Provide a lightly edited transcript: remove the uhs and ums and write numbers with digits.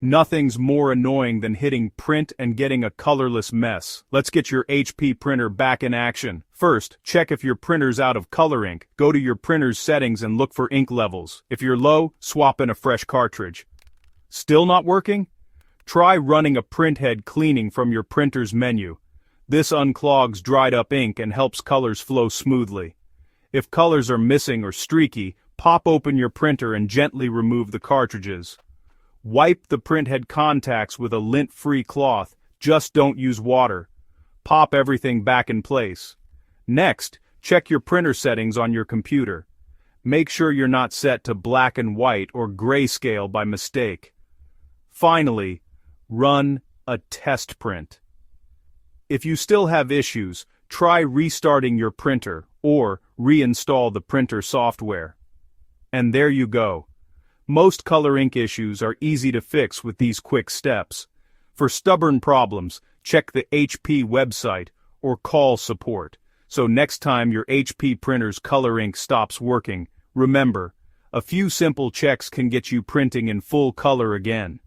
Nothing's more annoying than hitting print and getting a colorless mess. Let's get your HP printer back in action. First, check if your printer's out of color ink. Go to your printer's settings and look for ink levels. If you're low, swap in a fresh cartridge. Still not working? Try running a printhead cleaning from your printer's menu. This unclogs dried up ink and helps colors flow smoothly. If colors are missing or streaky, pop open your printer and gently remove the cartridges. Wipe the printhead contacts with a lint-free cloth, just don't use water. Pop everything back in place. Next, check your printer settings on your computer. Make sure you're not set to black and white or grayscale by mistake. Finally, run a test print. If you still have issues, try restarting your printer or reinstall the printer software. And there you go. Most color ink issues are easy to fix with these quick steps. For stubborn problems, check the HP website or call support. So next time your HP printer's color ink stops working, remember, a few simple checks can get you printing in full color again.